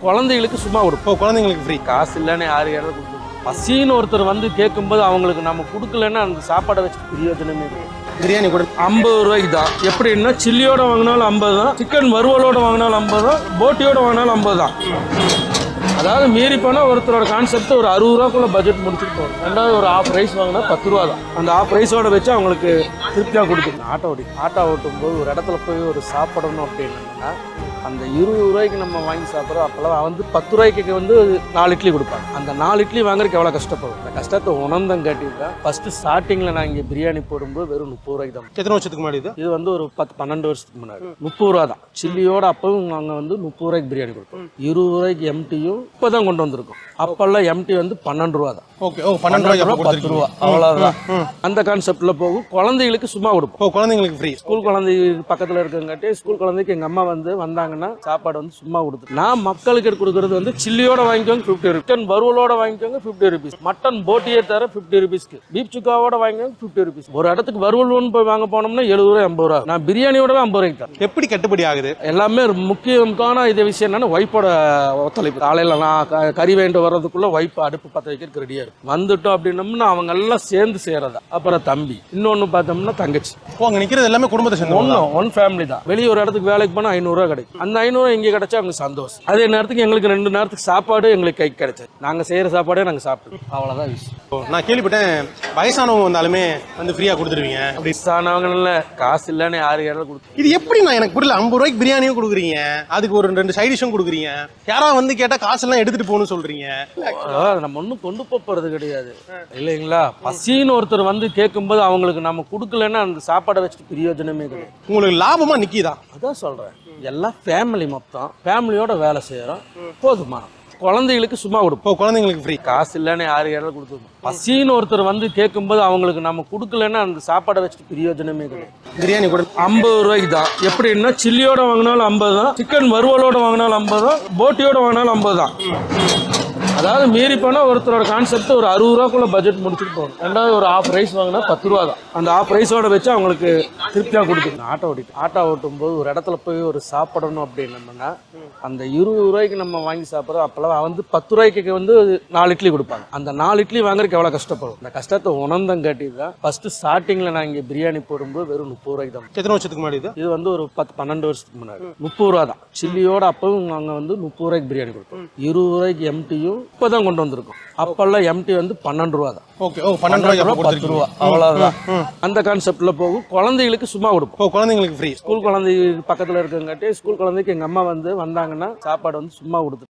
குழந்தைகளுக்கு சும்மா கொடுப்போம். குழந்தைங்களுக்கு ஃப்ரீ. காசு இல்லைன்னு யாரு யாராவது கொடுப்போம். பசின்னு ஒருத்தர் வந்து கேட்கும்போது அவங்களுக்கு நம்ம கொடுக்கலன்னா அந்த சாப்பாடை வச்சு பிரயோஜனமே கிடையாது. பிரியாணி கூட 50 ரூபாய்க்கு தான். எப்படின்னா சில்லியோட வாங்கினாலும் 50 தான், சிக்கன் வறுவலோட வாங்கினாலும் 50 தான், போட்டியோட வாங்கினாலும் 50 தான். அதாவது மீறி போனால் ஒருத்தரோட கான்செப்ட் ஒரு 60 ரூபாக்குள்ள பட்ஜெட் முடிச்சுட்டு போகும். ரெண்டாவது ஒரு ஆஃப் ரைஸ் வாங்கினா 10 ரூபா தான். அந்த ஆஃப் ரைஸோட வச்சு அவங்களுக்கு திருப்தியாக கொடுக்கணும். ஆட்டோ ஓட்டும் போது ஒரு இடத்துல போய் ஒரு சாப்பிடணும் அப்படின்னா அந்த 20 ரூபாய்க்கு நம்ம வாங்கி சாப்பிட்றோம். அப்போல்லாம் வந்து 10 ரூபாய்க்கு வந்து 4 இட்லி கொடுப்பாங்க. அந்த 4 இட்லி வாங்குறதுக்கு எவ்வளோ கஷ்டப்படும். அந்த கஷ்டத்தை உணர்ந்தம் காட்டியிருக்கேன். ஃபர்ஸ்ட் ஸ்டார்டிங்கில் நான் இங்கே பிரியாணி போடும்போது வெறும் 30 ரூபாய்க்கு தான். எத்தனை வருஷத்துக்கு முன்னாடி இது வந்து ஒரு 10-12 வருஷத்துக்கு முன்னாடி 30 ரூபா தான். சில்லியோட அப்பவும் நாங்கள் வந்து 30 ரூபாய்க்கு பிரியாணி கொடுப்போம். 20 ரூபாய்க்கு எம்டியும் இப்போ தான் கொண்டு வந்திருக்கோம். அப்போல்லாம் எம்டி வந்து 12 ரூபா தான். ஓகே. 12 ரூபாய்க்கு 10 ரூபா அவ்வளோதான். அந்த கான்செப்ட்ல போகும். குழந்தைகளுக்கு சும்மா கொடுப்போம். குழந்தைங்களுக்கு ஃப்ரீ. ஸ்கூல் குழந்தை பக்கத்தில் இருக்கங்காட்டி ஸ்கூல் குழந்தைக்கு எங்கள் அம்மா வந்தாங்கன்னா சாப்பாடு வந்து சும்மா கொடுத்து நான் மக்களுக்கு கொடுக்குறது வந்து சில்லியோட வாங்கிக்கோங்க 50 ருபீஸ், சிக்கன் வறுவலோட வாங்கிக்கோங்க 50 ருபீஸ், மட்டன் போட்டியே தர 50 ருபீஸ்க்கு, பீப் சுக்காவோட வாங்கிக்கோங்க 50 ருபீஸ். ஒரு இடத்துக்கு வறுவல் போய் வாங்க போனோம்னா 70 ரூபா 80 ரூபா. நான் பிரியாணியோட 50 ரூபாய்க்கு தான். எப்படி கட்டுப்படி ஆகுது? எல்லாமே முக்கியமான இது விஷயம் என்னன்னா ஒய்ஃபோட ஒத்துழைப்பு. காலையில் நான் கறி வேண்டு வர்றதுக்குள்ள ஒய்ஃப் அடுப்பு பற்ற வைக்கிறதுக்கு ரெடியா இருக்கும். வந்துட்டோம் அப்படின்னம்னா அவங்க எல்லாம் சேர்ந்து செய்யறதா. அப்புறம் தம்பி, இன்னொன்னு பார்த்தோம்னா தங்கச்சி. அங்க நிக்கிறது எல்லாமே குடும்பத்தை சேர்ந்து ஒன் ஃபேமிலி தான். வெளியே ஒரு இடத்துக்கு வேலைக்கு போனா 500 ரூபா கிடைக்கும். அந்த 500 ரூபா இங்கே கிடைச்சா அவங்க சந்தோஷம். அதே நேரத்துக்கு எங்களுக்கு 2 நேரத்துக்கு சாப்பாடு எங்களுக்கு கை கிடைச்சது. நாங்க செய்யற சாப்பாடே நாங்க சாப்பிடுவோம். அவ்வளவுதான் விஷயம். நான் கேள்விப்பட்டேன் வயசானவங்க வந்தாலுமே வந்து ஃப்ரீயா கொடுத்துருவீங்க. வயசானவங்க காசு இல்லைன்னு யாராவது கொடுத்து. இது எப்படி நான் எனக்கு புரியல. 50 ரூபாய்க்கு பிரியாணியும் கொடுக்குறீங்க, அதுக்கு ஒரு 2 சைட் டிஷ்ஷும் கொடுக்குறீங்க. யாராவது வந்து கேட்டா காசு எல்லாம் எடுத்துட்டு போகணும்னு சொல்றீங்க. நம்ம ஒன்றும் கொண்டு போறது கிடையாது இல்லைங்களா. பசின்னு ஒருத்தர் வந்து கேட்கும்போது அவங்களுக்கு நம்ம கொடுக்கலன்னா அந்த சாப்பாடை வச்சுட்டு பிரயோஜனமே கிடையாது. உங்களுக்கு லாபமா நிக்கிதா? அதான் சொல்றேன். எல்லாம் ஃபேமிலி, மொத்தம் ஃபேமிலியோட வேலை செய்யறோம். போதுமா. குழந்தைகளுக்கு சும்மா கொடுப்போம். குழந்தைங்களுக்கு ஃப்ரீ. காசு இல்லைன்னு யாராவது கொடுத்துருவோம். பசின்னு ஒருத்தர் வந்து கேட்கும்போது அவங்களுக்கு நம்ம கொடுக்கலன்னா அந்த சாப்பாடை வச்சுட்டு பிரயோஜனமே கிடையாது. பிரியாணி கூட 50 ரூபாய்க்கு தான். எப்படின்னா சில்லியோட வாங்கினாலும் 50 தான், சிக்கன் வறுவலோட வாங்கினாலும் 50 தான், போட்டியோட வாங்கினாலும் 50 தான். அதாவது மீறி போனால் ஒருத்தரோட கான்செப்ட் ஒரு 60 ரூபாக்குள்ள பட்ஜெட் முடிச்சுட்டு போகணும். ரெண்டாவது ஒரு ஆஃப் ரைஸ் வாங்கினா 10 ரூபா தான். அந்த ஆஃப் ரைஸோட வச்சு அவங்களுக்கு திருப்தியாக கொடுக்கணும். ஆட்டோ ஓட்டும் போது ஒரு இடத்துல போய் ஒரு சாப்பிடணும் அப்படின்னம்னா அந்த 20 ரூபாய்க்கு நம்ம வாங்கி சாப்பிட்றோம். அப்போல்லாம் வந்து 10 ரூபாய்க்கு வந்து 4 இட்லி கொடுப்பாங்க. அந்த 4 இட்லி வாங்குறதுக்கு எவ்வளோ கஷ்டப்படும். அந்த கஷ்டத்தை உணர்ந்தம் காட்டியிருக்கேன். ஃபர்ஸ்ட் ஸ்டார்டிங்கில் நான் இங்கே பிரியாணி போடும்போது வெறும் 30 ரூபாய்க்கு தான். எத்தனை வருஷத்துக்கு முன்னாடி இது வந்து ஒரு 10-12 வருஷத்துக்கு முன்னாடி 30 ரூபா தான். சில்லியோட அப்பவும் நாங்கள் வந்து 30 ரூபாய்க்கு பிரியாணி கொடுப்போம். 20 ரூபாய்க்கு எம்டியும் இப்பதான் கொண்டு வந்திருக்கோம். அப்பெல்லாம் எம்டி வந்து 12 ரூபா தான். 12 ரூபா 10 ரூபா அவ்வளவுதான். அந்த கான்செப்ட்ல போகும். குழந்தைகளுக்கு சும்மா கொடுப்போம். குழந்தைங்களுக்கு ஃப்ரீ. ஸ்கூல் குழந்தை பக்கத்துல இருக்கங்காட்டி ஸ்கூல் குழந்தைக்கு எங்க அம்மா வந்தாங்கன்னா சாப்பாடு வந்து சும்மா கொடுத்து